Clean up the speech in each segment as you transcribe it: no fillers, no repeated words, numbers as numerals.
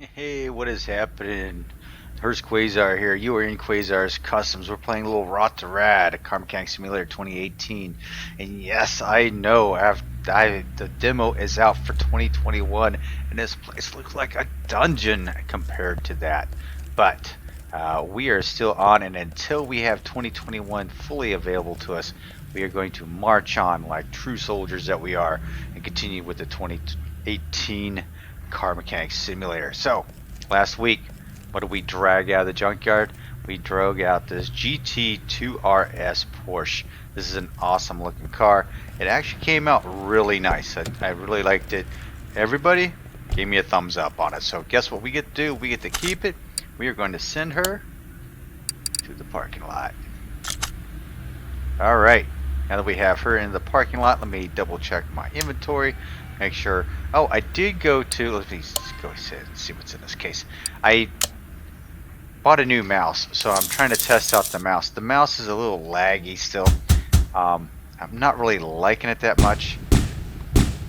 Hey, what is happening? Hurst Quayzar here. You are in Quayzar's Customs. We're playing a little Rot2Rad, a Car Mechanic Simulator 2018. And yes, I know the demo is out for 2021, and this place looks like a dungeon compared to that. But we are still on, and until we have 2021 fully available to us, we are going to march on like true soldiers that we are and continue with the 2018 Car Mechanic Simulator. So, last week, what did we drag out of the junkyard? We drug out this GT2RS Porsche. This is an awesome looking car. It actually came out really nice. I really liked it. Everybody gave me a thumbs up on it. So guess what we get to do? We get to keep it. We are going to send her to the parking lot. Alright, now that we have her in the parking lot, let me double check my inventory. Make sure. Oh, I did go to. Let me go see what's in this case. I bought a new mouse, so I'm trying to test out the mouse. The mouse is a little laggy still. I'm not really liking it that much,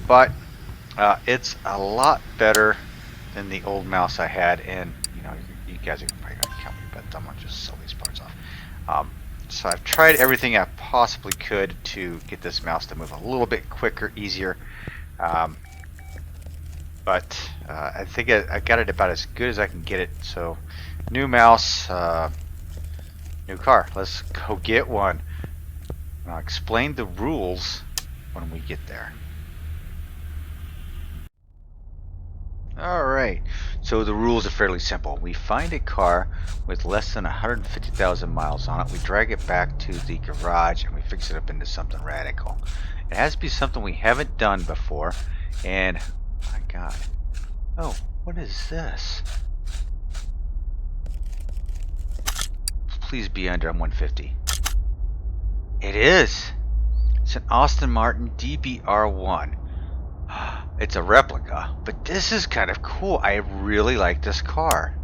but it's a lot better than the old mouse I had. And you know, you guys are probably gonna kill me, but I'm gonna just sell these parts off. So I've tried everything I possibly could to get this mouse to move a little bit quicker, easier. But I think I got it about as good as I can get it. So, new mouse, new car. Let's go get one. I'll explain the rules when we get there. Alright, so the rules are fairly simple. We find a car with less than 150,000 miles on it. We drag it back to the garage and we fix it up into something radical. It has to be something we haven't done before. And, my God. Oh, what is this? Please be under 150. It is. It's an Aston Martin DBR1. It's a replica, but this is kind of cool. I really like this car.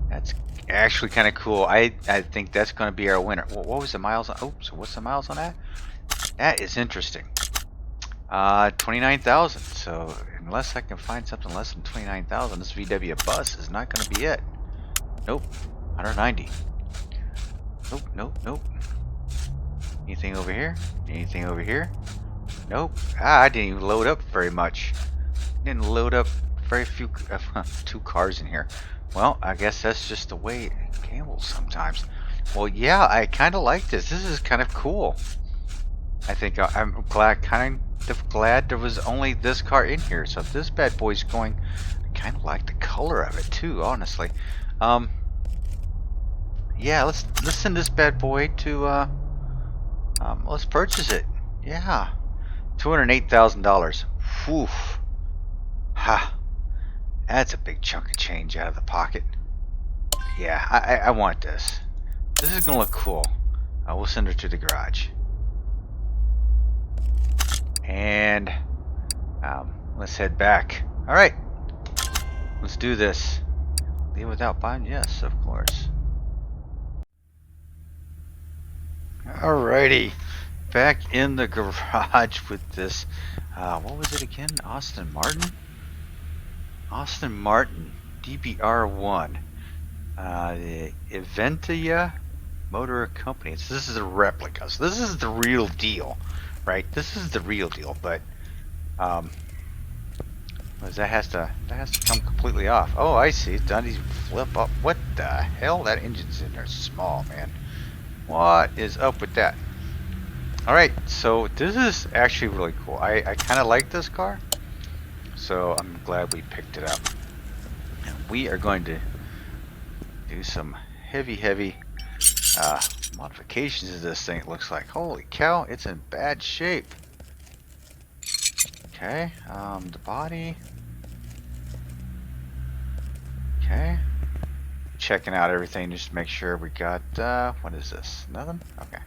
That's actually kind of cool. I think that's going to be our winner. What was the miles on? Oh, so what's the miles on that? That is interesting. 29,000. So unless I can find something less than 29,000, this VW bus is not going to be it. Nope. 190. Nope, nope, nope. Anything over here? Anything over here? Nope. I didn't even load up very much. Didn't load up very few. Two cars in here. Well, I guess that's just the way it gambles sometimes. Well, yeah, I kind of like this. This is kind of cool. I think I'm glad, kind of glad there was only this car in here. So if this bad boy's going, I kind of like the color of it too, honestly. Yeah, let's send this bad boy to. Let's purchase it. Yeah, $208,000. Whew. Ha. That's a big chunk of change out of the pocket. Yeah, I want this. This is gonna look cool. We'll send her to the garage. And let's head back. Alright. Let's do this. Leave without buying? Yes, of course. Alrighty. Back in the garage with this. What was it again? Aston Martin? Aston Martin DBR1. The Eventia Motor Company. So this is a replica. So this is the real deal, right? This is the real deal. But that has to come completely off. Oh, I see. It's done. These flip up. What the hell? That engine's in there small, man. What is up with that? All right. So this is actually really cool. I kind of like this car. So I'm glad we picked it up. And we are going to do some heavy modifications to this thing. It looks like, holy cow, it's in bad shape. Okay, the body. Okay, checking out everything just to make sure we got, what is this? Nothing? Okay.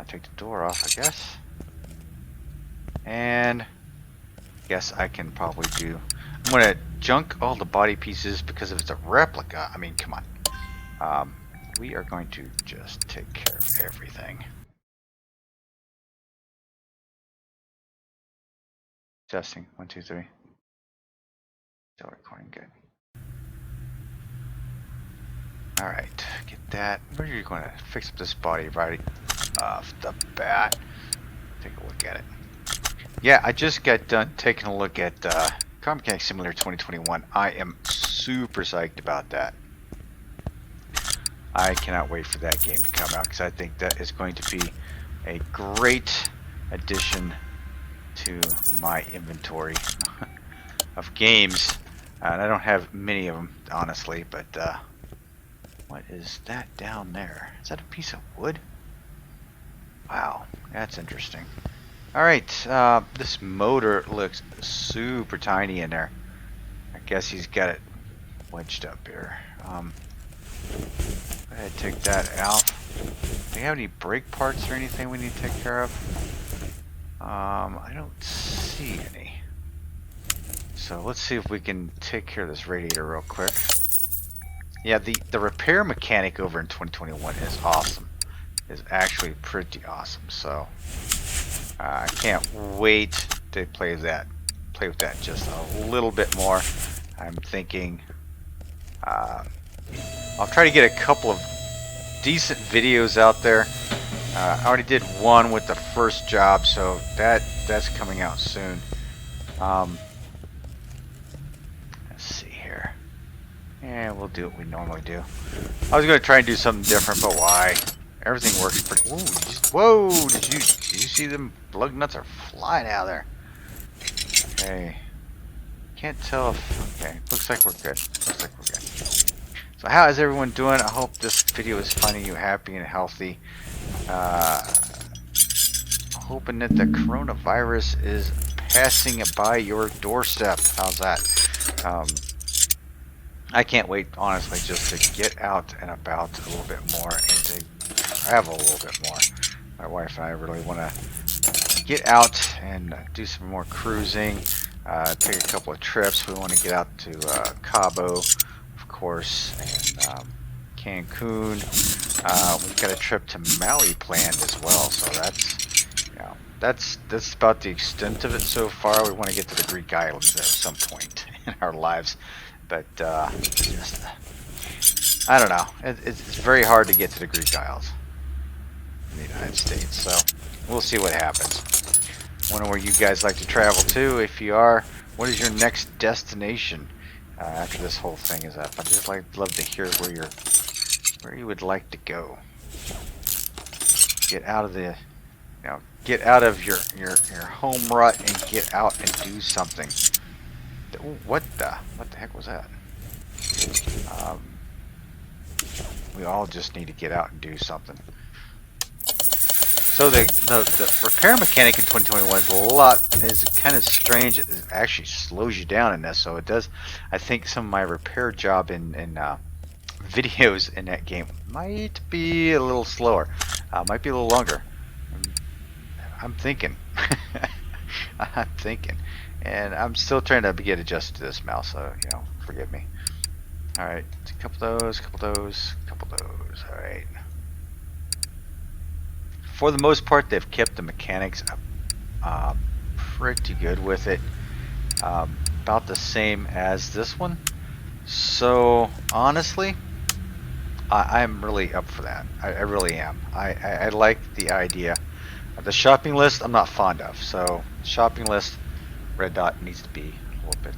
Take the door off, I guess. And guess I can probably do. I'm gonna junk all the body pieces because if it's a replica, I mean, come on. We are going to just take care of everything. Testing. 1, 2, 3. Still recording, good. Alright, get that. Where are you going to fix up this body right off the bat? Take a look at it. Yeah, I just got done taking a look at Car Mechanic Simulator 2021. I am super psyched about that. I cannot wait for that game to come out because I think that is going to be a great addition to my inventory of games. And I don't have many of them, honestly, but what is that down there? Is that a piece of wood? Wow, that's interesting. Alright, this motor looks super tiny in there. I guess he's got it wedged up here. Go ahead, take that out. Do you have any brake parts or anything we need to take care of? I don't see any. So let's see if we can take care of this radiator real quick. Yeah, the repair mechanic over in 2021 is awesome. Is actually pretty awesome. So I can't wait to play with that just a little bit more. I'm thinking I'll try to get a couple of decent videos out there. I already did one with the first job, so that's coming out soon. Let's see here. Yeah, we'll do what we normally do. I was going to try and do something different, but why? Everything works pretty. Whoa! Did you see them lug nuts are flying out of there? Okay. Can't tell if. Okay. Looks like we're good. Looks like we're good. So how is everyone doing? I hope this video is finding you happy and healthy. Hoping that the coronavirus is passing by your doorstep. How's that? I can't wait, honestly, just to get out and about a little bit more and to travel a little bit more. My wife and I really want to get out and do some more cruising, take a couple of trips. We want to get out to Cabo, of course, and Cancun. We've got a trip to Maui planned as well, so that's about the extent of it so far. We want to get to the Greek islands at some point in our lives, but just, I don't know. It's very hard to get to the Greek Isles in the United States, so we'll see what happens. Wonder where you guys like to travel to. If you are, what is your next destination after this whole thing is up? I'd just love to hear where you would like to go. Get out of the, get out of your home rut and get out and do something. What the heck was that? We all just need to get out and do something. So the repair mechanic in 2021 is kind of strange. It actually slows you down in this, so it does. I think some of my repair job in videos in that game might be a little slower, might be a little longer. I'm thinking. I'm thinking. And I'm still trying to get adjusted to this mouse, so, forgive me. Alright, a couple of those, couple of those, couple of those, alright. For the most part, they've kept the mechanics pretty good with it. About the same as this one. So, honestly, I'm really up for that. I really am. I like the idea. The shopping list, I'm not fond of. So, shopping list, red dot needs to be a little bit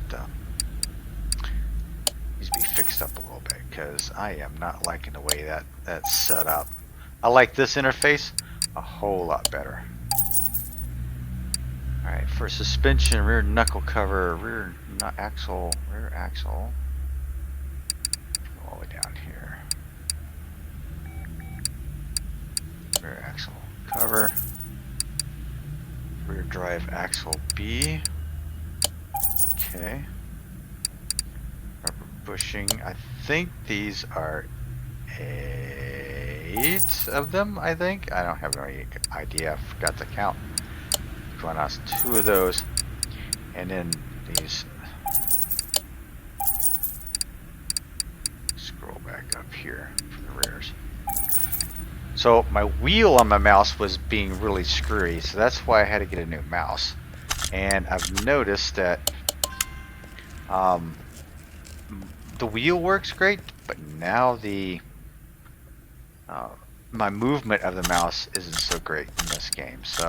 fixed up a little bit, because I am not liking the way that's set up. I like this interface a whole lot better. Alright, for suspension, rear knuckle cover, rear axle, all the way down here. Rear axle cover, rear drive axle B. Okay. Rubber bushing. I think these are 8 of them, I think. I don't have any idea. I forgot to count. Going on 2 of those. And then these. Scroll back up here for the rears. So my wheel on my mouse was being really screwy, so that's why I had to get a new mouse. And I've noticed that the wheel works great, but now the my movement of the mouse isn't so great in this game. So,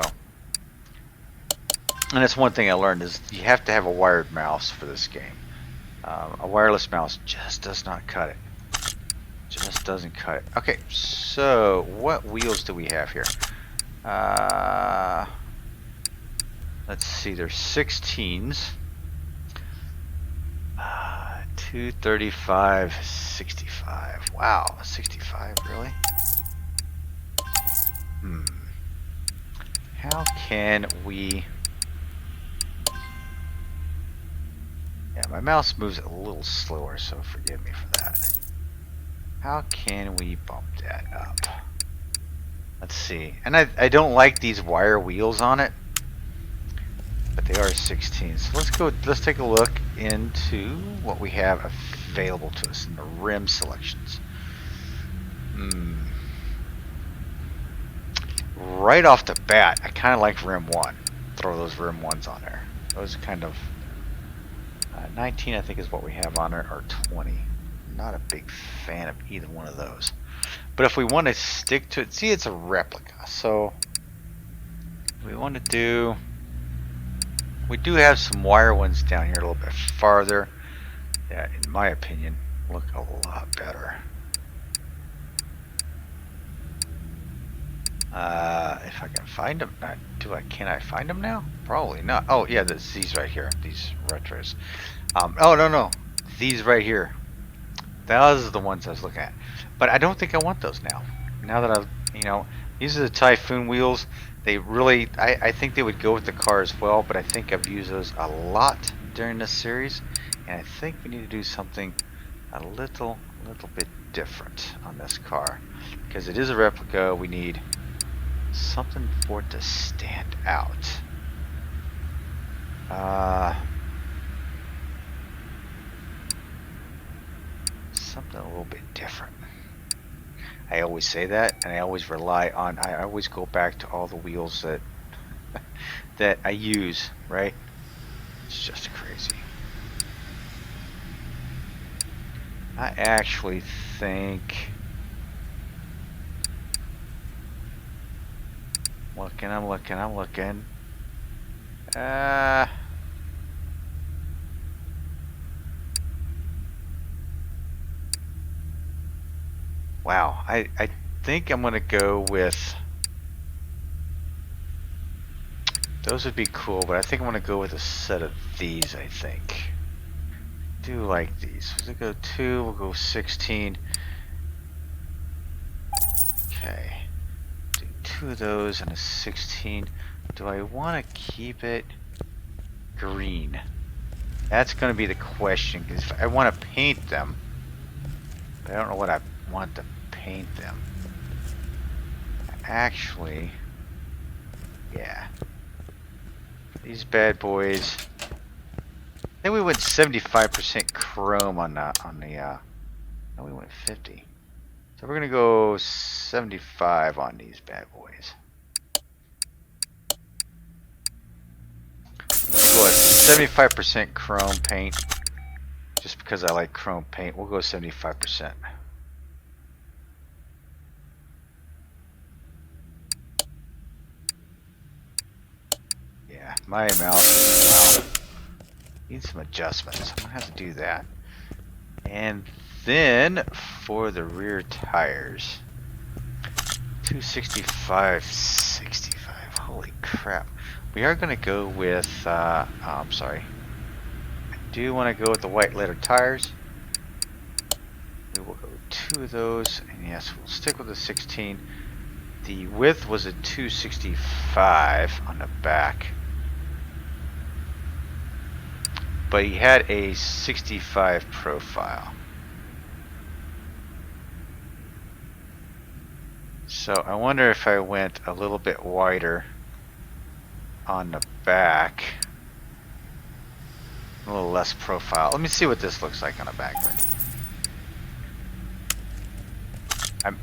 and that's one thing I learned is you have to have a wired mouse for this game. A wireless mouse just does not cut it. Just doesn't cut it. Okay, so what wheels do we have here? Let's see, there's 16s. 235, 65. Wow, 65, really? How can we... Yeah, my mouse moves a little slower, so forgive me for that. How can we bump that up? Let's see. And I don't like these wire wheels on it, but they are 16. So let's take a look into what we have available to us in the rim selections. Right off the bat, I kind of like rim 1. Throw those rim 1s on there. Those kind of 19 I think is what we have on there, or 20. Not a big fan of either one of those. But if we want to stick to it, see, it's a replica, so we want to do... We do have some wire ones down here a little bit farther that, in my opinion, look a lot better. If I can find them, can I find them now? Probably not. Oh yeah, these right here, these retros. Oh no, these right here. Those are the ones I was looking at. But I don't think I want those now. Now that these are the Typhoon wheels. They really, I think they would go with the car as well, but I think I've used those a lot during this series, and I think we need to do something a little bit different on this car, because it is a replica. We need something for it to stand out. Something a little bit different. I always say that, and I always rely on, I always go back to all the wheels that that I use, right? It's just crazy. I actually think, I'm looking. Wow, I think I'm gonna go with, those would be cool, but I think I'm gonna go with a set of these. I think do like these. We'll go 2, we'll go 16. Okay, do 2 of those and a 16. Do I want to keep it green? That's gonna be the question, because I want to paint them, but I don't know what I want to paint them. Actually, yeah, these bad boys. I think we went 75% chrome on the no, we went 50. So we're gonna go 75 on these bad boys. Let's go with 75% chrome paint, just because I like chrome paint. We'll go 75%. My mouse, wow, needs some adjustments. I'm gonna have to do that. And then for the rear tires, 265, 65. Holy crap! We are gonna go with. I'm sorry. I do want to go with the white letter tires. We will go 2 of those, and yes, we'll stick with the 16. The width was a 265 on the back, but he had a 65 profile. So I wonder if I went a little bit wider on the back, a little less profile. Let me see what this looks like on the back. I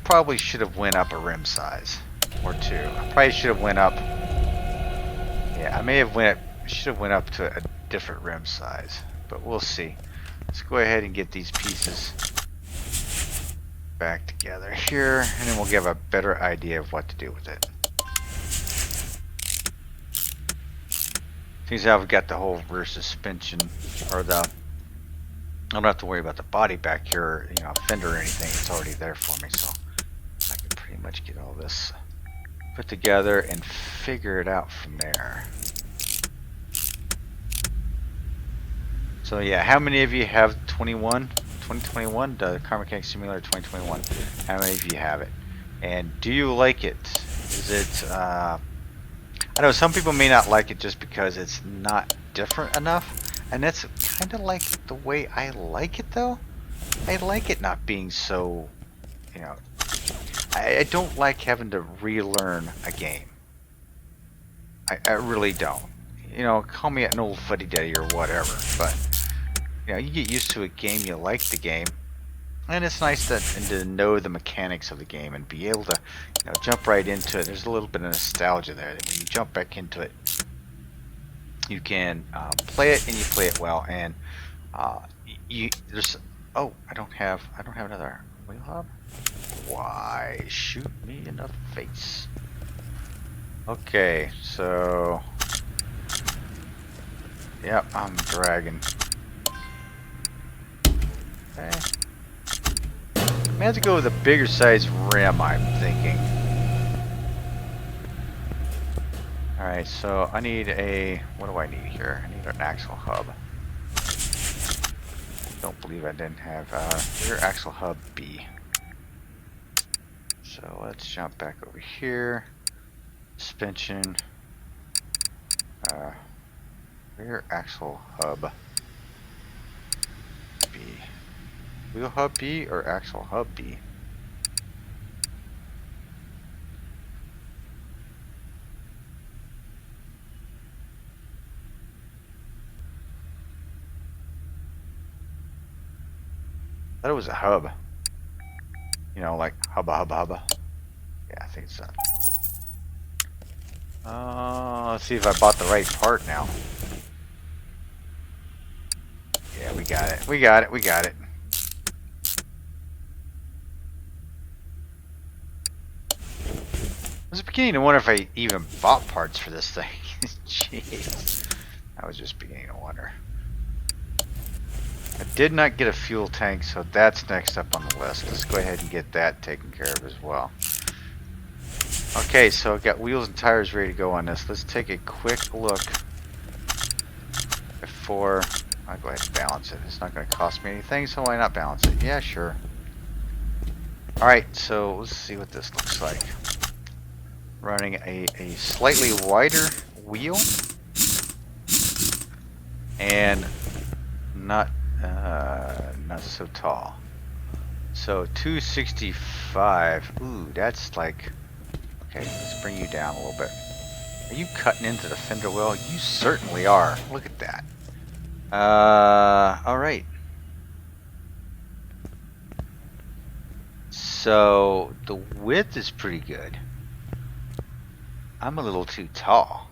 probably should have went up a rim size or 2. I probably should have went up. Yeah, I may have should have went up to a different rim size, but we'll see. Let's go ahead and get these pieces back together here, and then we'll give a better idea of what to do with it. Seems how we've got the whole rear suspension, or the, I don't have to worry about the body back here, you know, fender or anything. It's already there for me, so I can pretty much get all this put together and figure it out from there. So yeah, how many of you have 2021, the Car Mechanic Simulator 2021? How many of you have it? And do you like it? Is it, I know some people may not like it just because it's not different enough. And that's kind of like the way I like it though. I like it not being so, you know, I don't like having to relearn a game. I really don't. You know, call me an old fuddy-duddy or whatever, but you know, you get used to a game, you like the game, and it's nice to know the mechanics of the game and be able to, you know, jump right into it. There's a little bit of nostalgia there. When you jump back into it, you can play it, and you play it well. And there's I don't have another wheel hub. Why shoot me in the face? Okay, so yep, I'm dragging. Okay. I may have to go with a bigger size rim, I'm thinking. Alright, so I need a, what do I need here? I need an axle hub. Don't believe I didn't have rear axle hub B. So let's jump back over here. Suspension. Rear axle hub B. Wheel hub B or axle hub B? I thought it was a hub. You know, like hubba hubba hubba. Yeah, I think it's that. Let's see if I bought the right part now. Yeah, we got it. We got it. We got it. I was beginning to wonder if I even bought parts for this thing. Jeez. I was just beginning to wonder. I did not get a fuel tank, so that's next up on the list. Let's go ahead and get that taken care of as well. Okay, so I've got wheels and tires ready to go on this. Let's take a quick look before I go ahead and balance it. It's not going to cost me anything, so why not balance it? Yeah, sure. Alright, so let's see what this looks like. Running a slightly wider wheel and not so tall. So 265. Ooh, that's like, okay, let's bring you down a little bit. Are you cutting into the fender well? You certainly are. Look at that. Alright. So the width is pretty good. I'm a little too tall.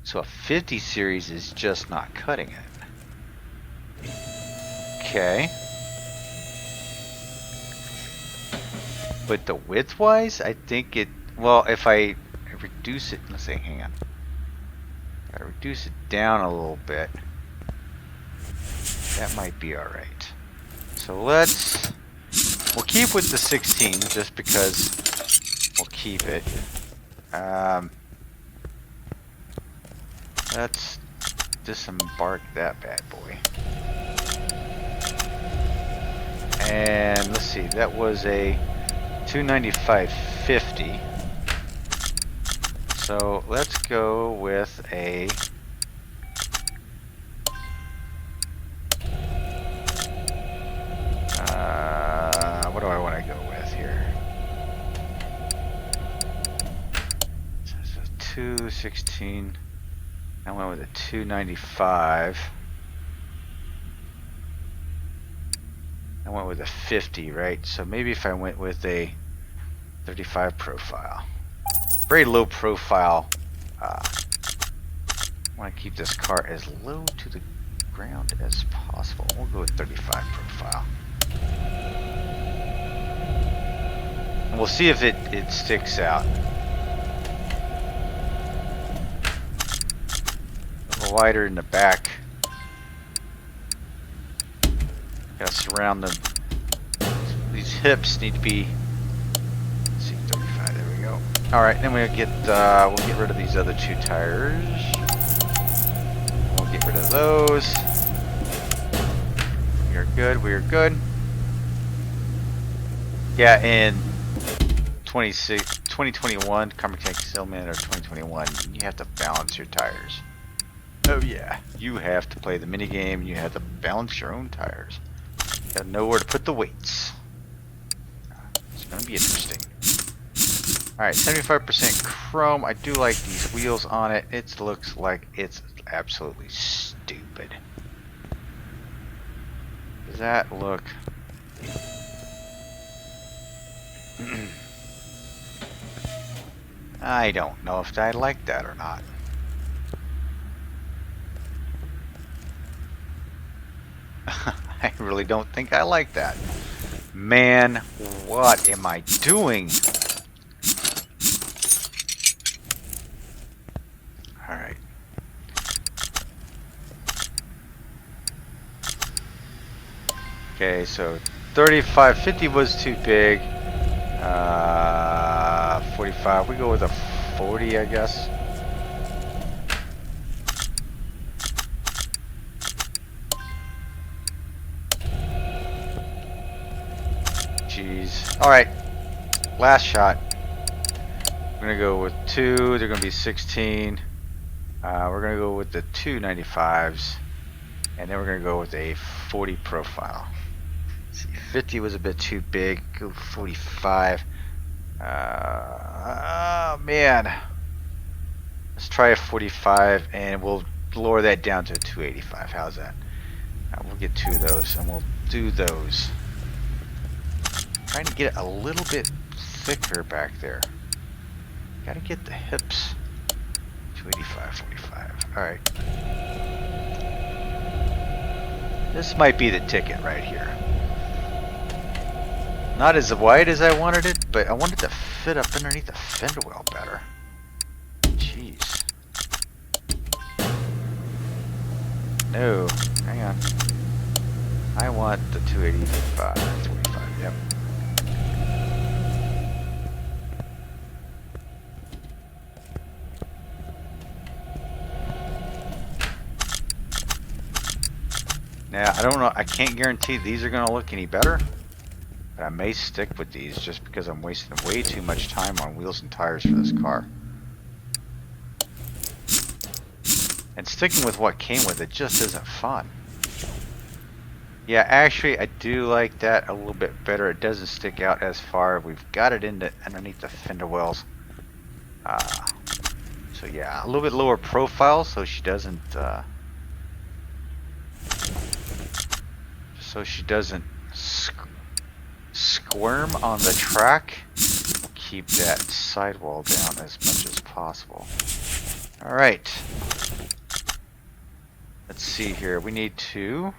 So a 50 series is just not cutting it. Okay. But the width wise, I think it, well, if I reduce it, let's say, hang on. If I reduce it down a little bit, that might be alright. So we'll keep with the 16 just because we'll keep it. Let's disembark that bad boy. And let's see, that was a 295.50. So let's go with a what do I want to go with here? So 216. I went with a 295. I went with a 50, right? So maybe if I went with a 35 profile. Very low profile. I want to keep this car as low to the ground as possible. We'll go with 35 profile. And we'll see if it sticks out. A little wider in the back. Gotta surround them. These hips need to be. Let's see, 35. There we go. All right, then we'll get rid of these other two tires. We'll get rid of those. We are good. We are good. Yeah, in 2021, Car Mechanic Salesman, or 2021, you have to balance your tires. Oh yeah, you have to play the mini game. You have to balance your own tires. You gotta know where to put the weights. It's gonna be interesting. All right, 75% chrome. I do like these wheels on it. It looks like it's absolutely stupid. Does that look? I don't know if I like that or not. I really don't think I like that. Man, what am I doing? Alright. Okay, so 35, 50 was too big. 45, we go with a 40, I guess. Jeez. Alright, last shot. We're gonna go with 2, they're gonna be 16. We're gonna go with the 295s, and then we're gonna go with a 40 profile. Let's see, 50 was a bit too big, go 45. Oh man. Let's try a 45 and we'll lower that down to a 285. How's that? We'll get 2 of those and we'll do those. Trying to get it a little bit thicker back there. Gotta get the hips. 285, 45. Alright. This might be the ticket right here. Not as wide as I wanted it, but I wanted to fit up underneath the fender well better. Jeez. No, hang on. I want the 285, 45, yep. Now, I don't know, I can't guarantee these are going to look any better. But I may stick with these just because I'm wasting way too much time on wheels and tires for this car. And sticking with what came with it just isn't fun. Yeah, actually I do like that a little bit better. It doesn't stick out as far. We've got it underneath the fender wells. So yeah, a little bit lower profile so she doesn't squirm on the track. We'll keep that sidewall down as much as possible. Alright. Let's see here. We need to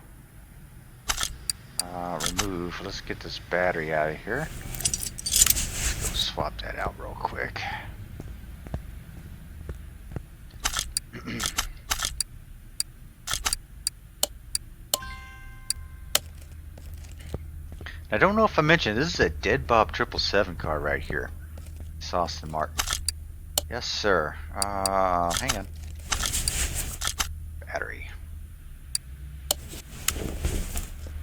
remove. Let's get this battery out of here. Let's go swap that out real quick. I don't know if I mentioned, this is a Dead Bob 777 car right here. It's Austin Martin. Yes, sir. Hang on. Battery.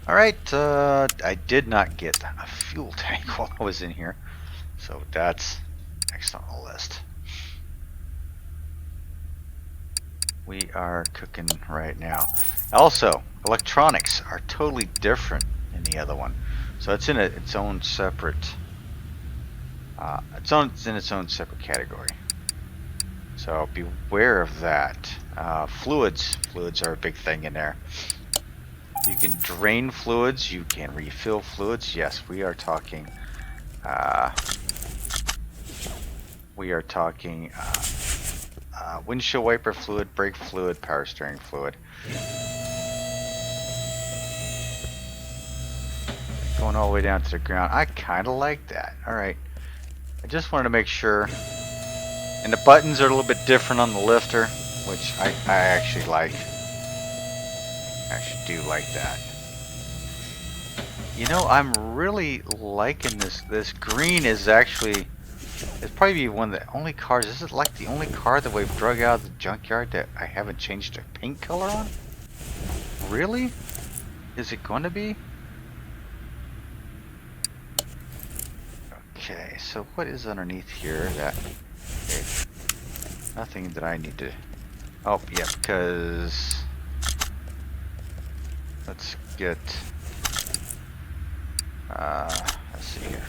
Alright, I did not get a fuel tank while I was in here. So that's next on the list. We are cooking right now. Also, electronics are totally different than the other one. So it's in its own separate, it's in its own separate category. So beware of that. Fluids are a big thing in there. You can drain fluids. You can refill fluids. Yes, we are talking. Windshield wiper fluid, brake fluid, power steering fluid. going all the way down to the ground. I kind of like that. Alright. I just wanted to make sure. And the buttons are a little bit different on the lifter, which I actually like. I actually do like that. You know, I'm really liking this. This green is actually... It's probably one of the only cars. Is it like the only car that we've drug out of the junkyard that I haven't changed the paint color on? Really? Is it going to be? Okay, so what is underneath here that... Okay, nothing that I need to... Oh, yeah, because... Let's get... let's see here.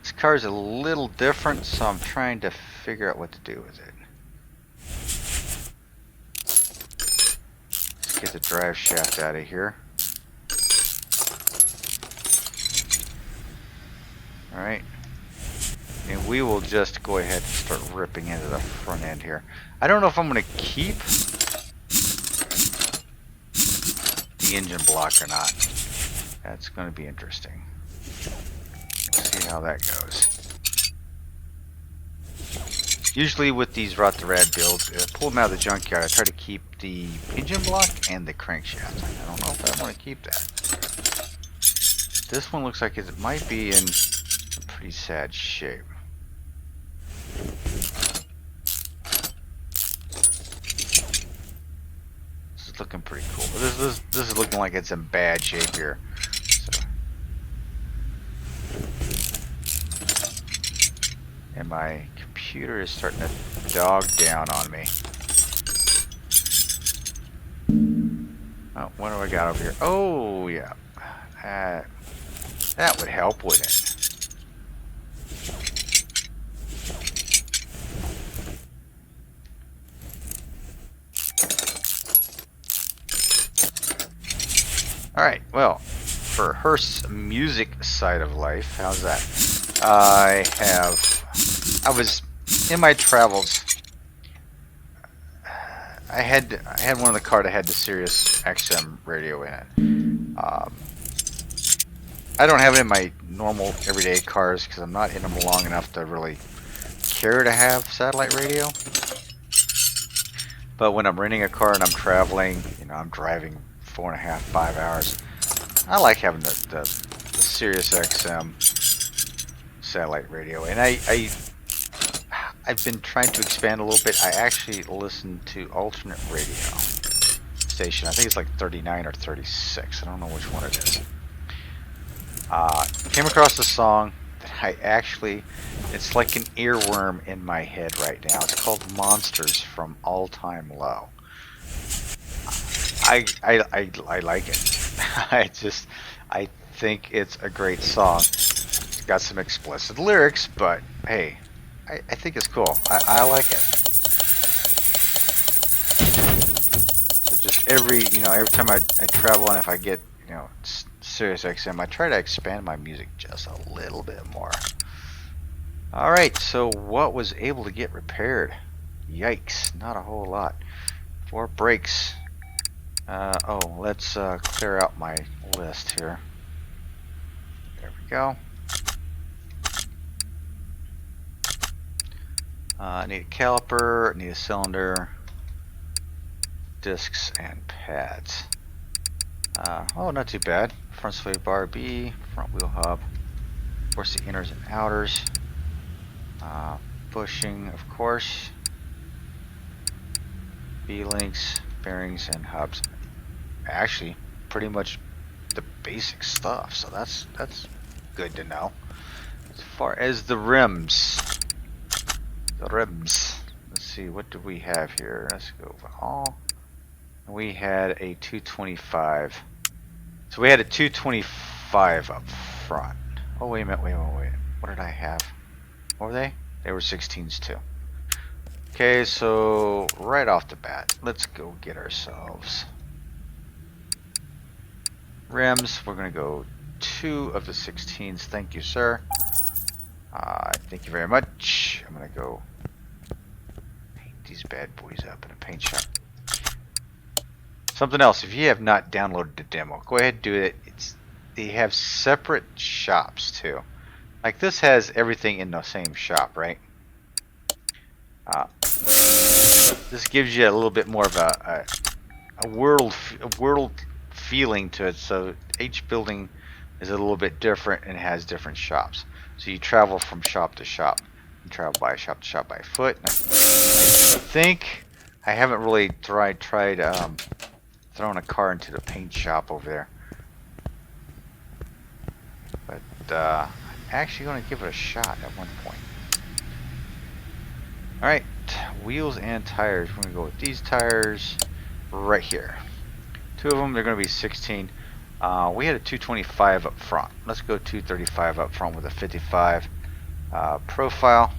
This car is a little different, so I'm trying to figure out what to do with it. Let's get the drive shaft out of here. Alright. And we will just go ahead and start ripping into the front end here. I don't know if I'm going to keep the engine block or not. That's going to be interesting. See how that goes. Usually with these Rot2Rad builds, pull them out of the junkyard, I try to keep the engine block and the crankshaft. I don't know if I want to keep that. This one looks like it might be in a pretty sad shape. This is looking pretty cool. This is looking like it's in bad shape here. And my computer is starting to dog down on me. Oh, what do I got over here? Oh, yeah. That would help, wouldn't it? Alright, well, for Hurst's music side of life, how's that? I was in my travels. I had one of the cars that had the Sirius XM radio in it. I don't have it in my normal everyday cars because I'm not in them long enough to really care to have satellite radio. But when I'm renting a car and I'm traveling, you know, I'm driving 4.5, 5 hours. I like having the Sirius XM satellite radio, and I've been trying to expand a little bit. I actually listen to alternate radio station. I think it's like 39 or 36. I don't know which one it is. Came across a song that I actually, it's like an earworm in my head right now. It's called Monsters from All Time Low. I like it. I think it's a great song. It's got some explicit lyrics, but hey, I think it's cool. I like it. So just every time I travel, and if I get, Sirius XM, I try to expand my music just a little bit more. Alright, so what was able to get repaired? Yikes, not a whole lot. 4 brakes. Let's clear out my list here. There we go. I need a caliper, need a cylinder, discs, and pads. Not too bad. Front sway bar B, front wheel hub, of course the inners and outers, bushing, of course, B-links, bearings, and hubs. Actually, pretty much the basic stuff, so that's good to know. As far as the rims, let's see, what do we have here? Let's go over all. We had a 225. So we had a 225 up front. Oh, wait a minute, wait. What did I have? What were they? They were 16s too. Okay, so right off the bat, let's go get ourselves rims. We're going to go 2 of the 16s. Thank you, sir. Thank you very much. I'm going to go paint these bad boys up in a paint shop. Something else, if you have not downloaded the demo, go ahead and do it. they have separate shops too. Like this has everything in the same shop, right? This gives you a little bit more of a world feeling to it. So each building is a little bit different and has different shops. So you travel from shop to shop. You travel by shop to shop by foot. I think I haven't really tried throwing a car into the paint shop over there. But I'm actually going to give it a shot at one point. Alright, wheels and tires. We're going to go with these tires right here. Two of them, they're going to be 16. We had a 225 up front. Let's go 235 up front with a 55 profile.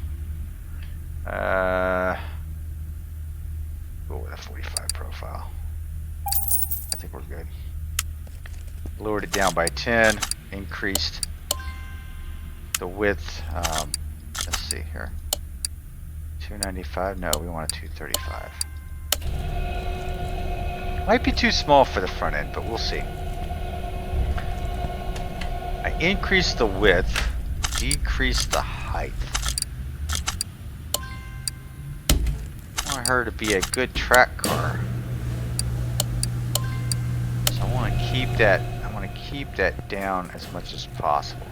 Go with a 45 profile. I think we're good. Lowered it down by 10. Increased the width. Let's see here. 295. No, we want a 235. Might be too small for the front end, but we'll see. I increased the width, decreased the height. I want her to be a good track car. So I want to keep that. I want to keep that down as much as possible.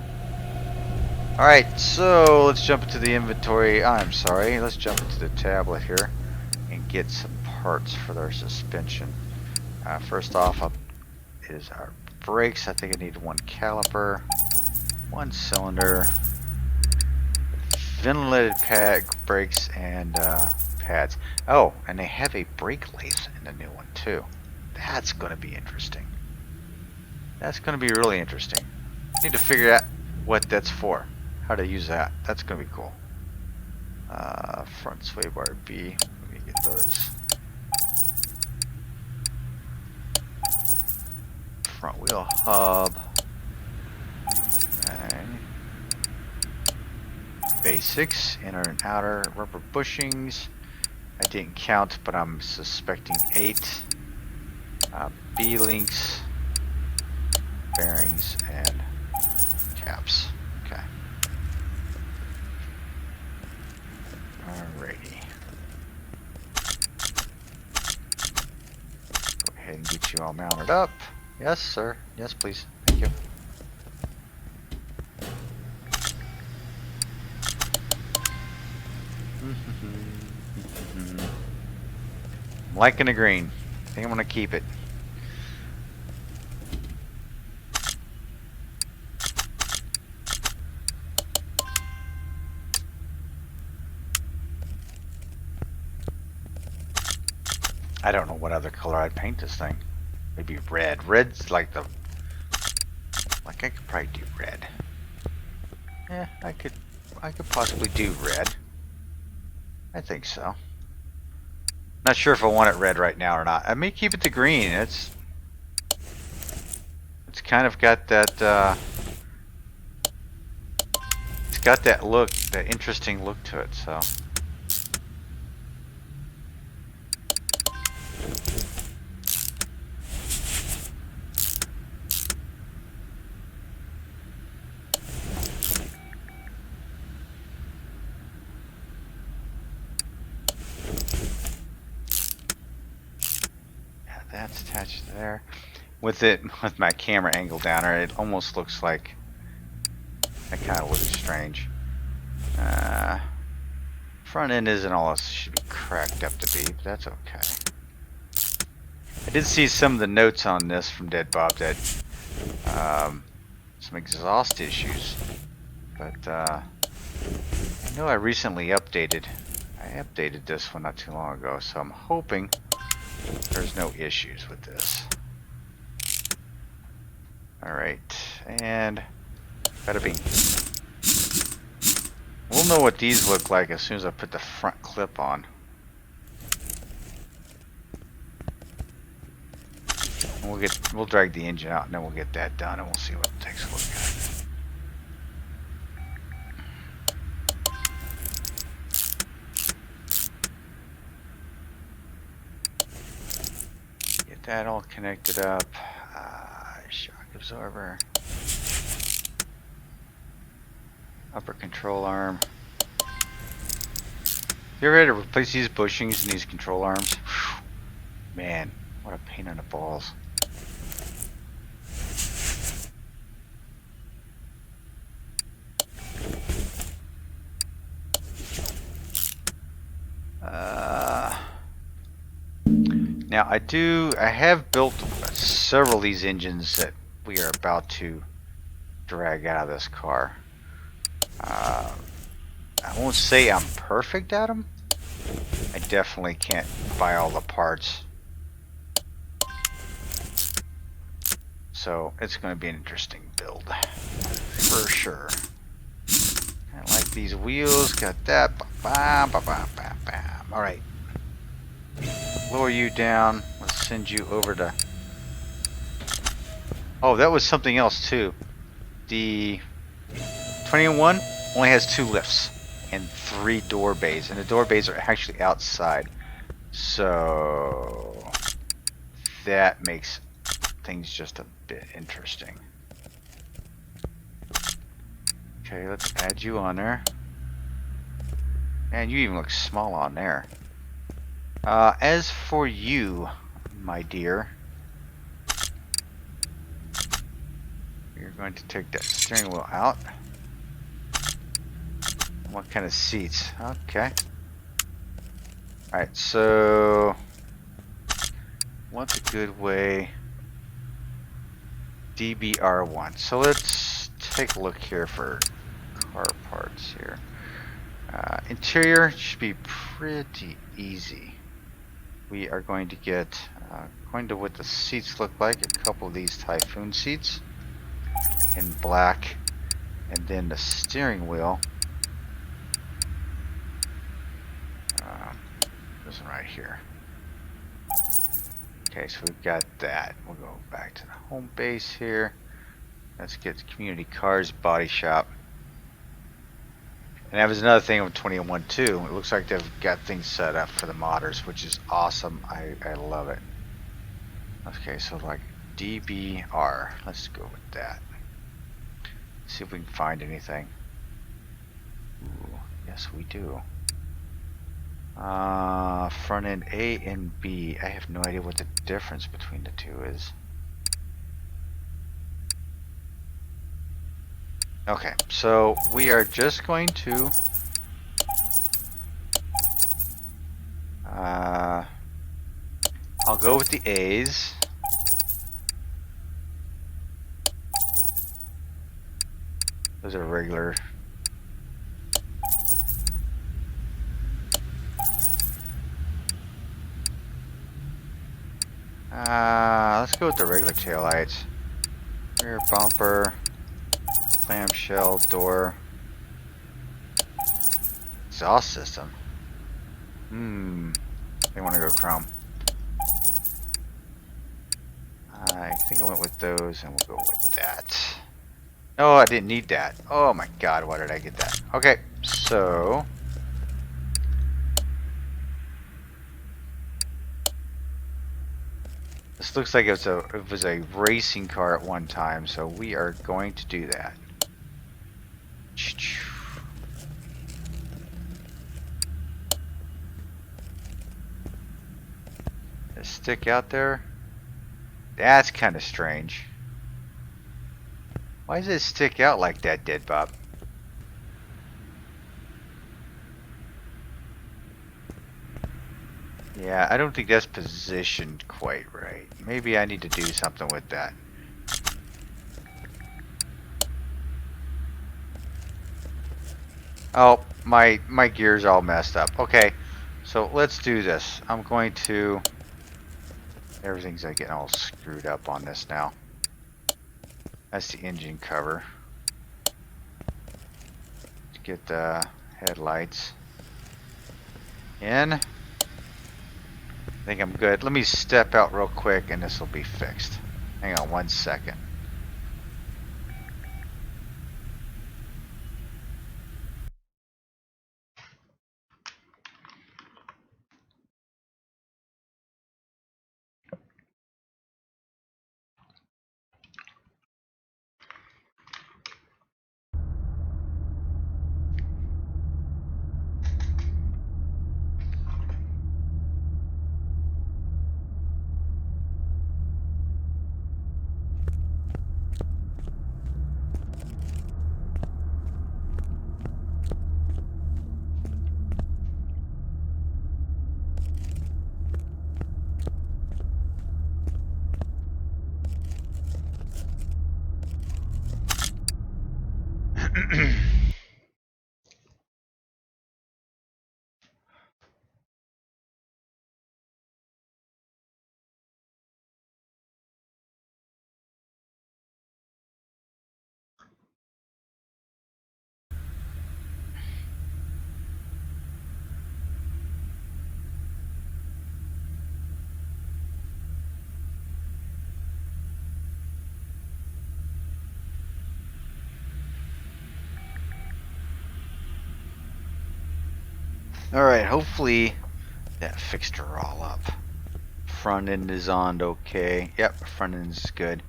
All right, so let's jump into the inventory. I'm sorry. Let's jump into the tablet here and get some parts for their suspension. First off, is our brakes. I think I need one caliper, one cylinder, ventilated pad brakes, and pads. Oh, and they have a brake lace in the new one too. That's going to be interesting. That's going to be really interesting. I need to figure out what that's for, how to use that. That's going to be cool. Front sway bar B. Let me get those. Front wheel hub. And basics, inner and outer rubber bushings. I didn't count, but I'm suspecting 8. B-links, bearings, and caps. Okay. Alrighty. Go ahead and get you all mounted up. Yes, sir. Yes, please. Thank you. I'm liking the green. I think I'm going to keep it. I don't know what other color I'd paint this thing. Maybe red. Red's like the... Like I could probably do red. Yeah, I could possibly do red. I think so. Not sure if I want it red right now or not. I may keep it to green. It's kind of got that it's got that look, that interesting look to it, so. That's attached to there. With my camera angle down there, it almost looks like that kind of looks strange. Front end isn't all it should be cracked up to be, but that's okay. I did see some of the notes on this from Dead Bob that some exhaust issues, but I know I recently updated. I updated this one not too long ago, so I'm hoping there's no issues with this. Alright, and bada bing. We'll know what these look like as soon as I put the front clip on. We'll drag the engine out and then we'll get that done and we'll see what it takes a look at. Get that all connected up. Shock absorber. Upper control arm. You ever had to replace these bushings and these control arms? Whew. Man, what a pain in the balls. Now I have built several of these engines that we are about to drag out of this car. I won't say I'm perfect at them. I definitely can't buy all the parts. So it's going to be an interesting build, for sure. I like these wheels, got that. Alright. Lower you down. Let's send you over to... Oh, that was something else too. The 21 only has 2 lifts and 3 door bays, and the door bays are actually outside. So that makes things just a bit interesting. Okay, let's add you on there. Man, you even look small on there. As for you, my dear, you're going to take that steering wheel out. What kind of seats? Okay. Alright, so what's a good way? DBR1. So let's take a look here for car parts here. Interior should be pretty easy. We are going to get, according to what the seats look like, a couple of these Typhoon seats in black, and then the steering wheel. This one right here. Okay, so we've got that. We'll go back to the home base here. Let's get Community Cars Body Shop. And that was another thing with 21 too. It looks like they've got things set up for the modders, which is awesome. I love it. Okay, so like DBR. Let's go with that. See if we can find anything. Ooh, yes, we do. Front end A and B. I have no idea what the difference between the two is. Okay, so we are just going to I'll go with the A's. Those are regular. Let's go with the regular taillights. Rear bumper, clamshell, door, exhaust system. They want to go chrome. I think I went with those, and we'll go with that. Oh, I didn't need that. Oh my god, why did I get that? Okay, so this looks like it was a racing car at one time, so we are going to do that. Does it stick out there? That's kind of strange. Why does it stick out like that, Dead Bob? Yeah, I don't think that's positioned quite right. Maybe I need to do something with that. Oh, my gear's all messed up. Okay, so let's do this. I'm going to... Everything's like getting all screwed up on this now. That's the engine cover. Let's get the headlights in. I think I'm good. Let me step out real quick and this will be fixed. Hang on 1 second. Alright, hopefully that fixed her all up. Front end is on okay. Yep, front end is good.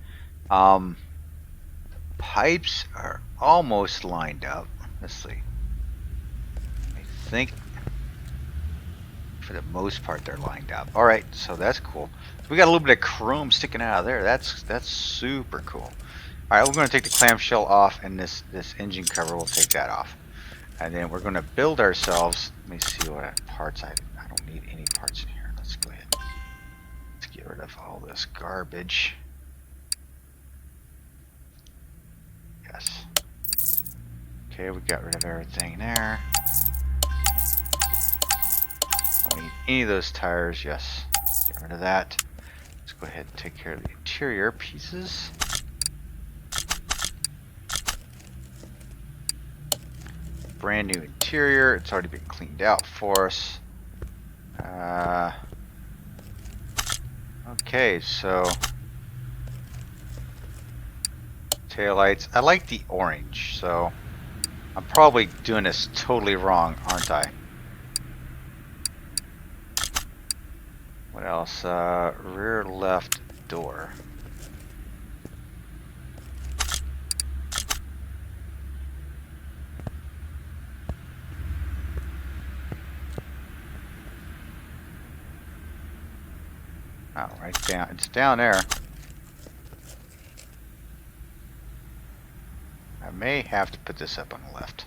Pipes are almost lined up. Let's see. I think for the most part they're lined up. Alright, so that's cool. So we got a little bit of chrome sticking out of there. That's super cool. Alright, we're going to take the clamshell off, and this engine cover, we'll take that off. And then we're going to build ourselves. Let me see what parts I don't need any parts in here. Let's go ahead. Let's get rid of all this garbage. Yes. Okay, we got rid of everything there. Don't need any of those tires. Yes. Get rid of that. Let's go ahead and take care of the interior pieces. Brand new interior. It's already been cleaned out for us. Okay, so taillights. I like the orange, so I'm probably doing this totally wrong, aren't I? What else? Rear left door. Oh, right down. It's down there. I may have to put this up on the left.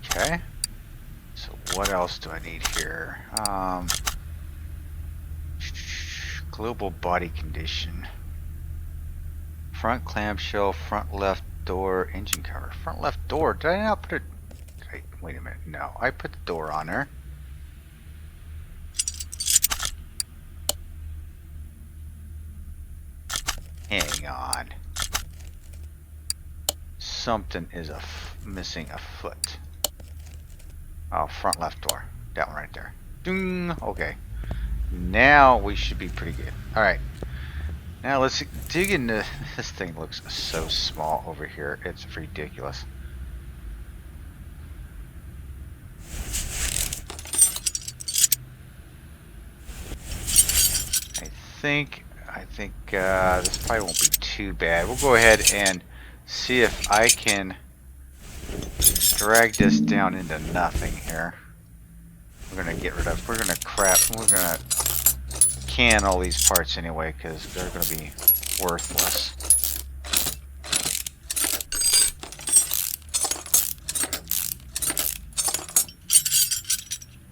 Okay. So what else do I need here? Global body condition. Front clamshell, front left door, engine cover. Front left door. Did I not put it? Wait a minute. No, I put the door on there. Hang on. Something is missing a foot. Oh, front left door. That one right there. Ding. Okay. Now we should be pretty good. Alright. Now let's dig into... This thing looks so small over here. It's ridiculous. I think this probably won't be too bad. We'll go ahead and see if I can drag this down into nothing here. We're gonna get rid of. We're gonna can all these parts anyway because they're gonna be worthless.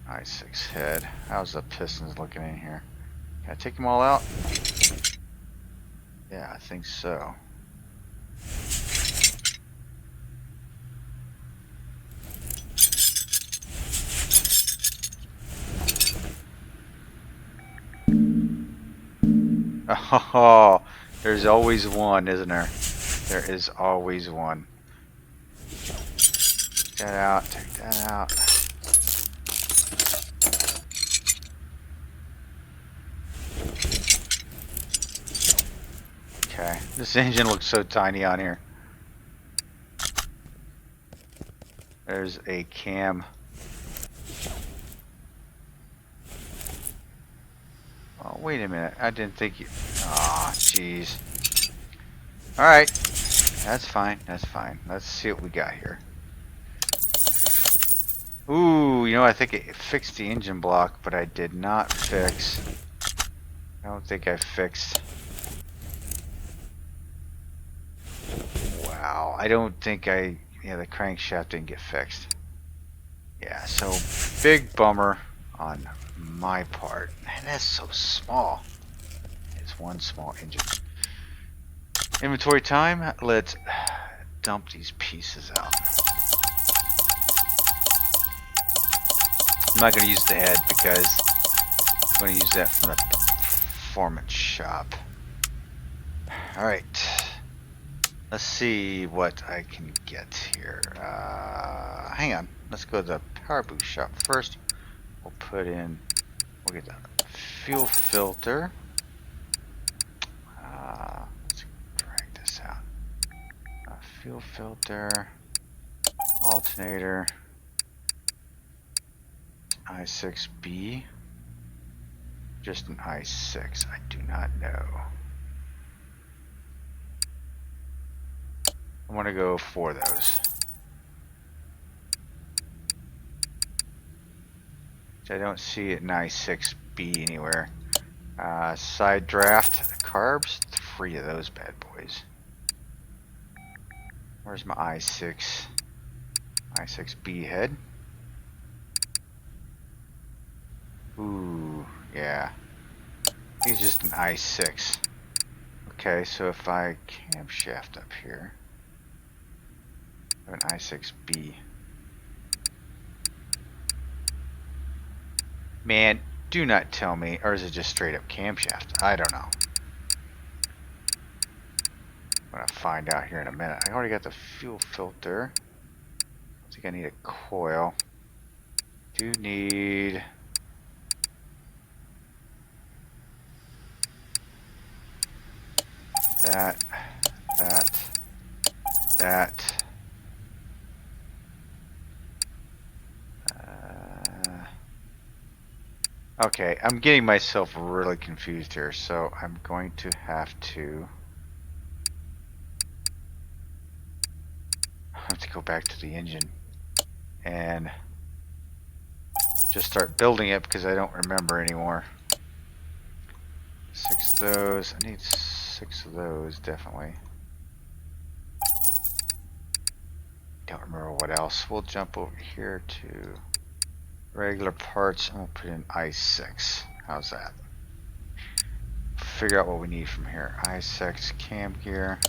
I6 head. How's the pistons looking in here? Can I take them all out? Yeah, I think so. Oh, there's always one, isn't there? There is always one. Take that out, take that out. Okay, this engine looks so tiny on here. There's a cam. Oh, wait a minute. I didn't think you... Aw, jeez. Alright. That's fine. That's fine. Let's see what we got here. Ooh, you know, I think it fixed the engine block, but I did not fix... I don't think I fixed... Wow. I don't think I... Yeah, the crankshaft didn't get fixed. Yeah, so big bummer on my part. Man, that's so small. It's one small engine. Inventory time. Let's dump these pieces out. I'm not going to use the head because I'm going to use that from the performance shop. Alright. Let's see what I can get here. Hang on. Let's go to the power boost shop first. We'll get the fuel filter. Let's drag this out. Fuel filter, alternator, i6B, just an i6, I do not know. I want to go for those. I don't see an i6B anywhere. Side draft, carbs, 3 of those bad boys. Where's my i6B head? Ooh, yeah. He's just an i6. Okay, so if I camshaft up here, I have an i6B. Man, do not tell me, or is it just straight up camshaft? I don't know. I'm gonna find out here in a minute. I already got the fuel filter. I think I need a coil. Do need that. Okay, I'm getting myself really confused here, so I'm going to have to go back to the engine and just start building it because I don't remember anymore. 6 of those. I need 6 of those, definitely. Don't remember what else. We'll jump over here to regular parts and we'll put in i6. How's that? Figure out what we need from here. i6 cam gear.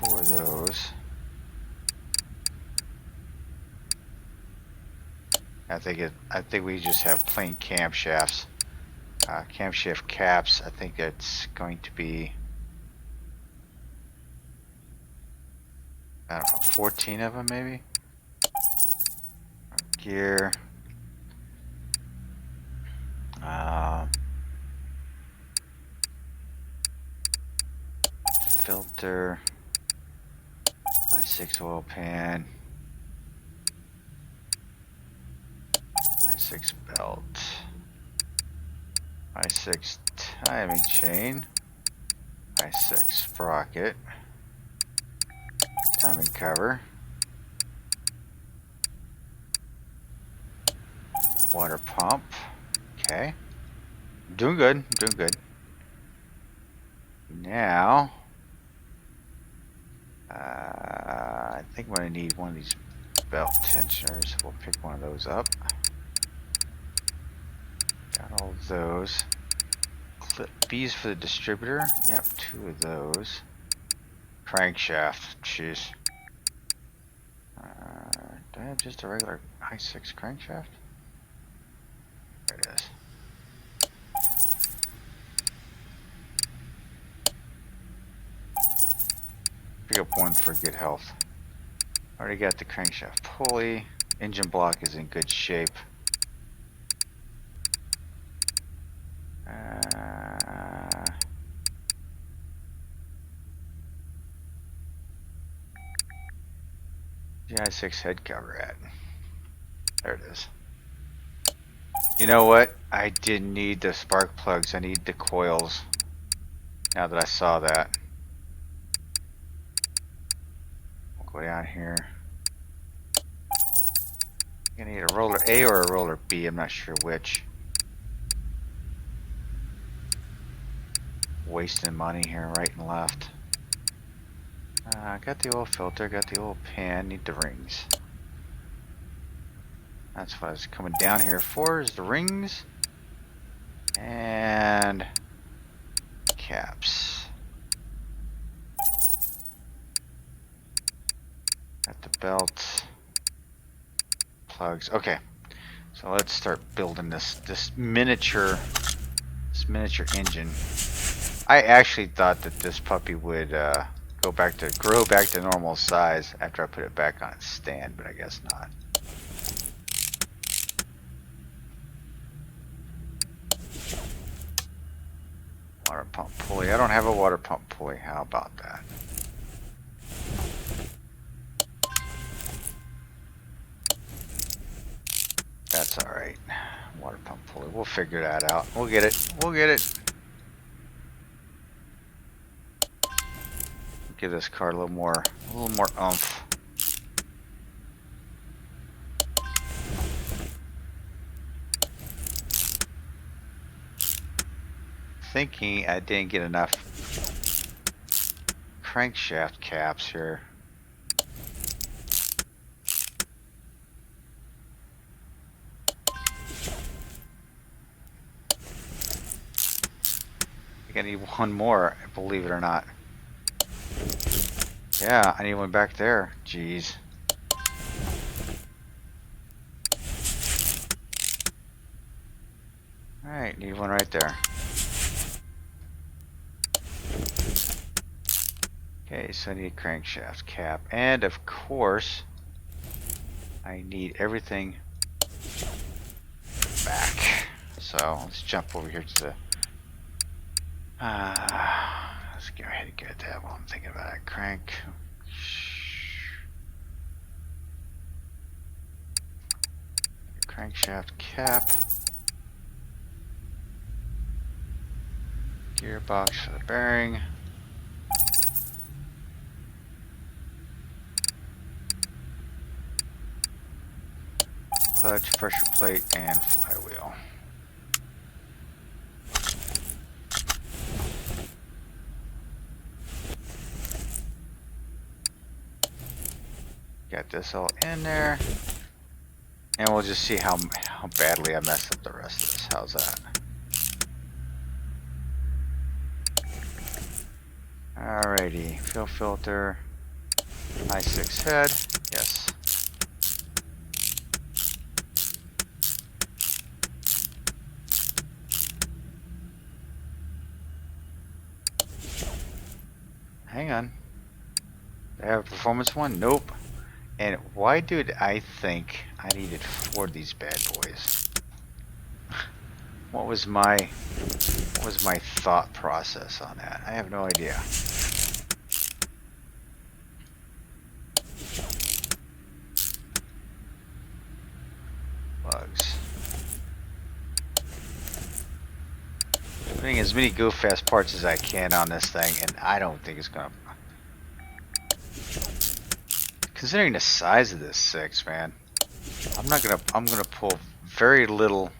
4 of those. I think we just have plain camshafts. Camshaft caps. I think it's going to be, I don't know, 14 of them maybe. Gear. Filter. i6 oil pan. i6 belt. i6 timing chain. i6 sprocket. Timing cover. Water pump. Okay. Doing good. Doing good. Now, I think I'm going to need one of these belt tensioners. We'll pick one of those up. Got all of those. Clip B's for the distributor. Yep, 2 of those. Crankshaft. Jeez. Do I have just a regular i6 crankshaft? There it is. Pick up 1 for good health. Already got the crankshaft pulley. Engine block is in good shape. The i6 head cover at. There it is. You know what? I didn't need the spark plugs. I need the coils. Now that I saw that. We'll go down here. I'm gonna need a roller A or a roller B. I'm not sure which. Wasting money here, right and left. Got the oil filter, got the oil pan, need the rings. That's what I was coming down here for, is the rings. And caps. Got the belt. Plugs. Okay. So let's start building this miniature engine. I actually thought that this puppy would grow back to normal size after I put it back on its stand, but I guess not. Water pump pulley. I don't have a water pump pulley. How about that? That's alright. Water pump pulley. We'll figure that out. We'll get it. We'll get it. Give this car a little more oomph. Thinking I didn't get enough crankshaft caps here. I need one more, believe it or not. Yeah, I need one back there. Jeez. Alright, need one right there. Okay, so I need a crankshaft cap. And of course, I need everything back. So let's jump over here to the let's go ahead and get that while I'm thinking about it. Crank. Crankshaft cap. Gearbox for the bearing. Clutch, pressure plate, and flywheel. Got this all in there, and we'll just see how badly I messed up the rest of this. How's that? Alrighty, fuel filter, i6 head, yes. Hang on. Do I have a performance one? Nope. And why did I think I needed 4 of these bad boys? What was my thought process on that? I have no idea. Plugs. Putting as many go fast parts as I can on this thing, and I don't think it's gonna. Considering the size of this 6, man, I'm gonna pull very little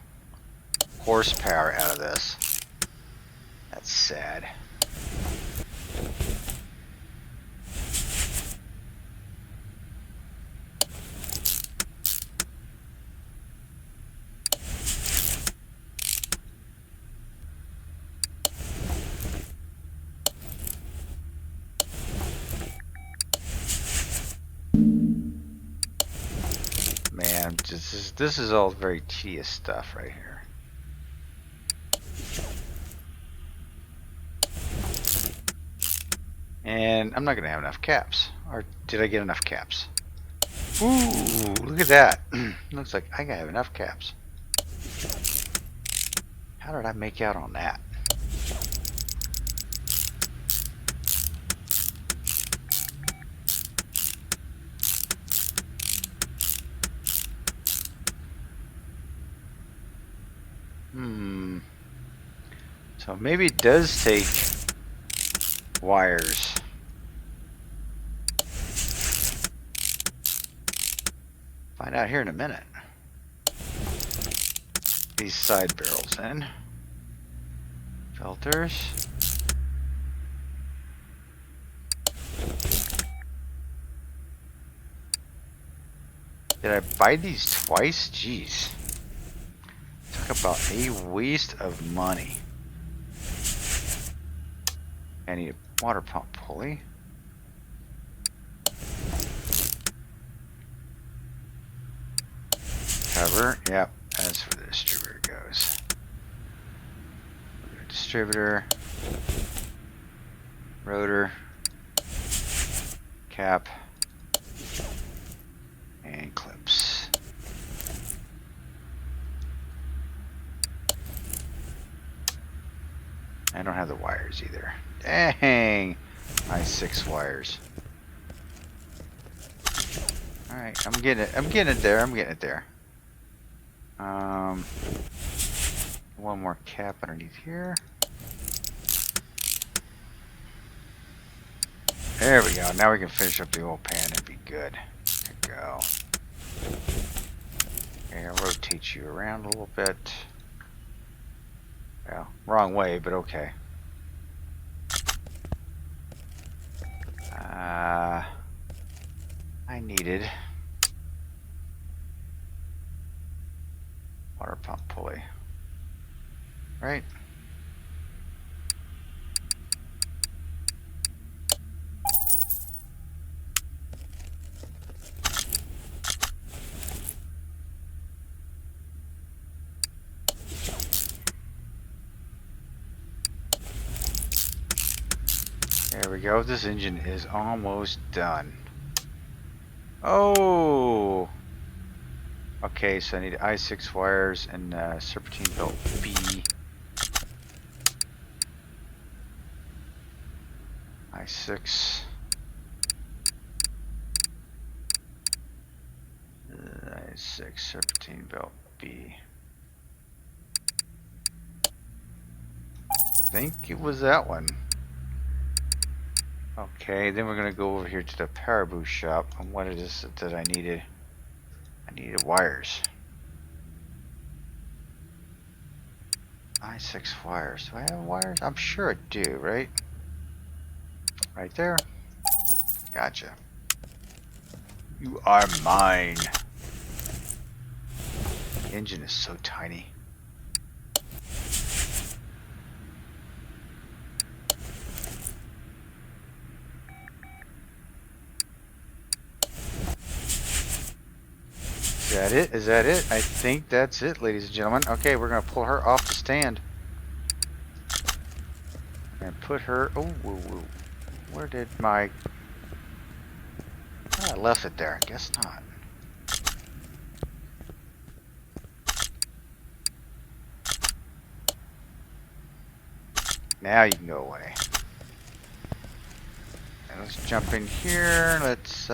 horsepower out of this. That's sad. Man, this is all very tedious stuff right here. And I'm not going to have enough caps. Or did I get enough caps? Ooh, look at that. Looks like I have enough caps. How did I make out on that? So maybe it does take wires. Find out here in a minute. These side barrels in. Filters. Did I buy these twice? Jeez. Talk about a waste of money. I need a water pump pulley. Cover. Yep, that's where the distributor goes. Distributor. Rotor. Cap. And clips. I don't have the wires either. Dang! My 6 wires. Alright, I'm getting it there. One more cap underneath here. There we go. Now we can finish up the oil pan and be good. There we go. Okay, I'll rotate you around a little bit. Well, wrong way, but okay. I needed water pump pulley, right? There we go. This engine is almost done. Oh! Okay, so I need I6 wires and serpentine belt B. I6. I6 serpentine belt B. I think it was that one. Okay, then we're gonna go over here to the power boost shop. And what is it that I needed? I needed wires. I6 wires. Do I have wires? I'm sure I do, right? Right there. Gotcha. You are mine. The engine is so tiny. Is that it? Is that it? I think that's it, ladies and gentlemen. Okay, we're gonna pull her off the stand and put her. Oh, whoa, whoa. Where did my? Oh, I left it there. I guess not. Now you can go away. And let's jump in here. Let's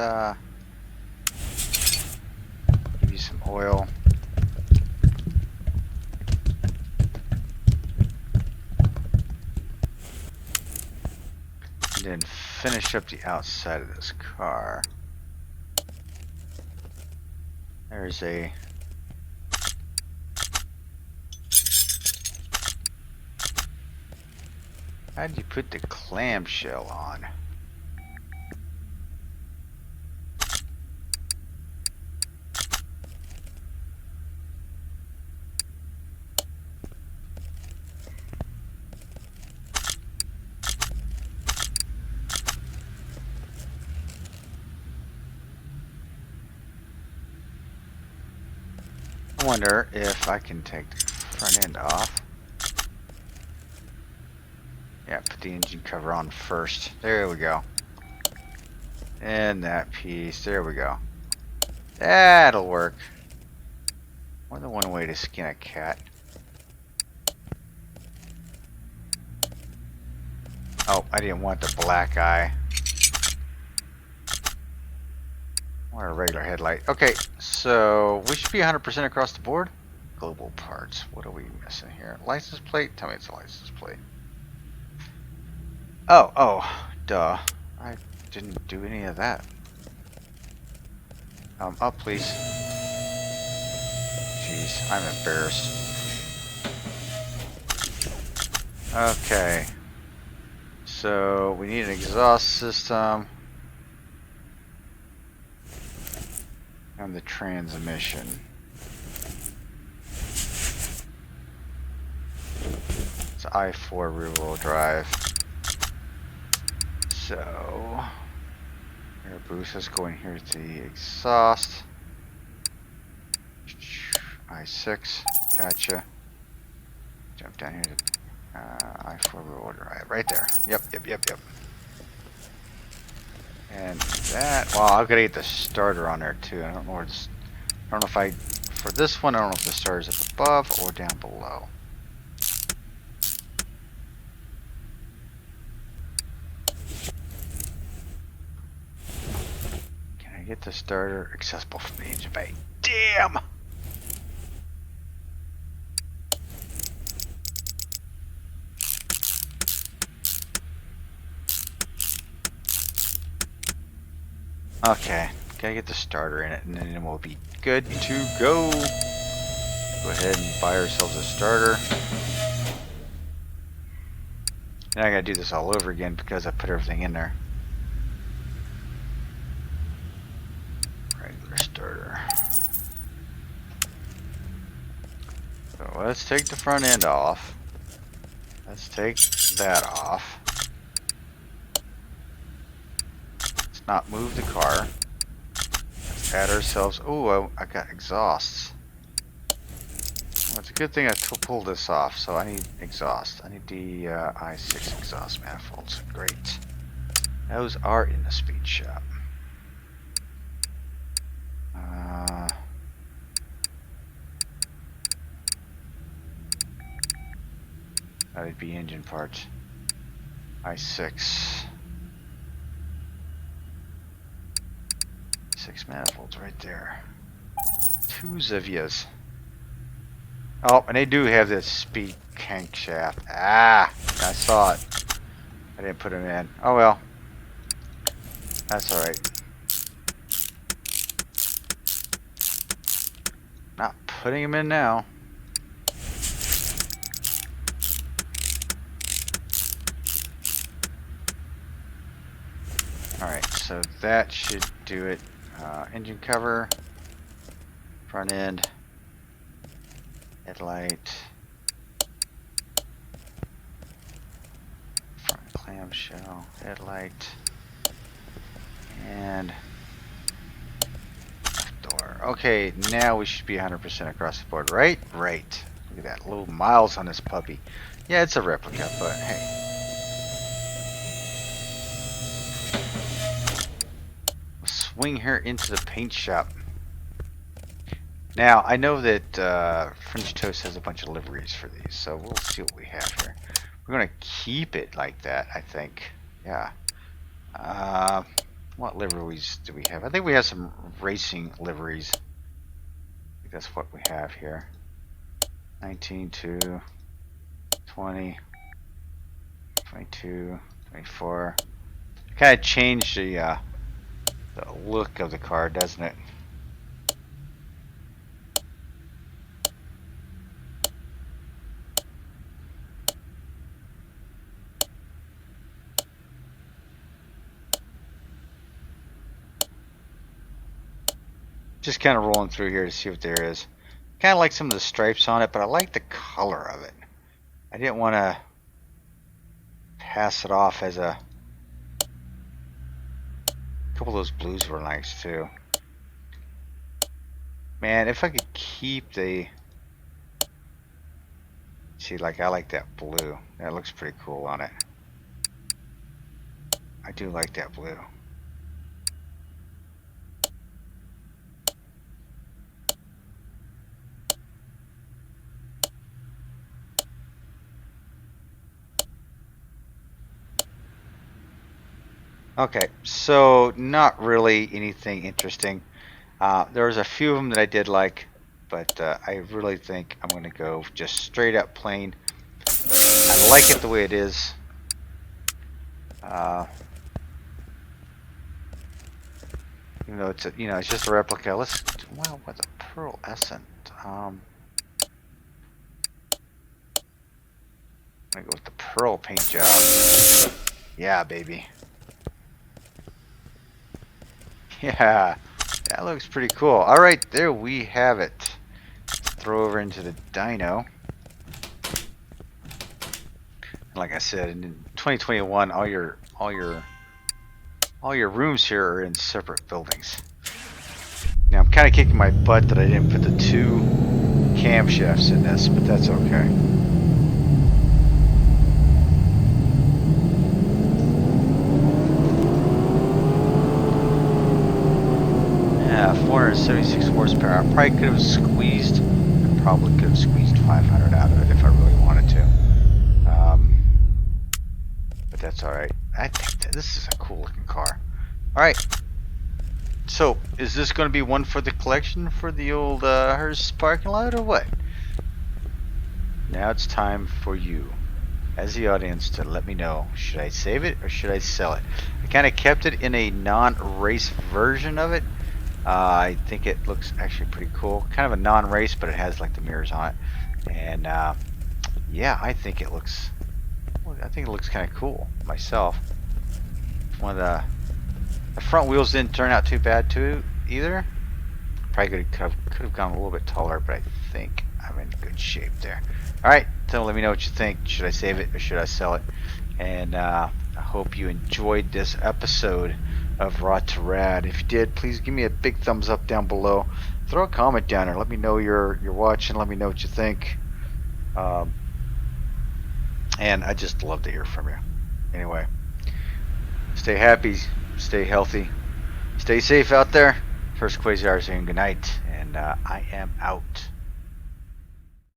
give you some oil. And then finish up the outside of this car. There's a how did you put the clamshell on? I wonder if I can take the front end off. Yeah, put the engine cover on first. There we go. And that piece. There we go. That'll work. More than one way to skin a cat. Oh, I didn't want the black eye. I want a regular headlight. Okay, so we should be 100% across the board. Global parts. What are we missing here? License plate? Tell me it's a license plate. Oh, duh. I didn't do any of that. Up, please. Jeez, I'm embarrassed. Okay. So, we need an exhaust system. And the transmission. It's I4 rear-wheel drive. So, air boost. Let's go in here to the exhaust. I6. Gotcha. Jump down here to I4 rear-wheel drive. Right there. Yep. And that. Well, I've got to get the starter on there too. I don't know where it's. I don't know if I. For this one, I don't know if the starter's up above or down below. Get the starter accessible from the engine bay. Damn! Okay, gotta get the starter in it and then we'll be good to go. Go ahead and buy ourselves a starter. Now I gotta do this all over again because I put everything in there. Starter. So let's take the front end off. Let's take that off. Let's not move the car. Let's add ourselves. Oh, I got exhausts. Well, it's a good thing I pulled this off. So I need exhaust. I need the I6 exhaust manifolds. Great. Those are in the speed shop. That would be engine parts. I6. 6 manifolds right there. 2 Zivias. Oh, and they do have this speed crankshaft. Ah, I saw it. I didn't put them in. Oh well. That's alright. Not putting them in now. Alright, so that should do it. Engine cover, front end, headlight, front clamshell, headlight, and door. Okay, now we should be 100% across the board, right? Right. Look at that, low miles on this puppy. Yeah, it's a replica, but hey. Swing her into the paint shop. Now, I know that French Toast has a bunch of liveries for these, so we'll see what we have here. We're going to keep it like that, I think. Yeah. What liveries do we have? I think we have some racing liveries. I think that's what we have here. 19 to 20, 22, 24. Kind of changed the look of the car, doesn't it? Just kind of rolling through here to see what there is. Kind of like some of the stripes on it, but I like the color of it. I didn't want to pass it off as a couple of those blues were nice too. Man, if I could keep the... See, like, I like that blue. That looks pretty cool on it. I do like that blue. Okay, so not really anything interesting. There was a few of them that I did like, but I really think I'm going to go just straight up plain. I like it the way it is. Even though it's a, it's just a replica. Let's well with a pearl essence. I'm gonna go with the pearl paint job. Yeah, baby. Yeah, That looks pretty cool. All right, there we have it. Throw over into the dyno. Like I said, in 2021, all your rooms here are in separate buildings. Now I'm kind of kicking my butt that I didn't put the 2 camshafts in this, but that's okay. Yeah, 476 horsepower. I probably could have squeezed. I probably could have squeezed 500 out of it if I really wanted to. But that's all right. I think this is a cool looking car. All right. So, is this going to be one for the collection for the old Hurst parking lot or what? Now it's time for you, as the audience, to let me know. Should I save it or should I sell it? I kind of kept it in a non-race version of it. I think it looks actually pretty cool. Kind of a non-race, but it has like the mirrors on it. And yeah, I think it looks kind of cool myself. One of the front wheels didn't turn out too bad too either. Probably could have gone a little bit taller, but I think I'm in good shape there. All right, so let me know what you think. Should I save it or should I sell it? And I hope you enjoyed this episode of Rot2Rad. If you did, please give me a big thumbs up down below. Throw a comment down there. Let me know you're watching. Let me know what you think. And I just love to hear from you. Anyway, stay happy, stay healthy, stay safe out there. First Quayzar saying good night, and I am out.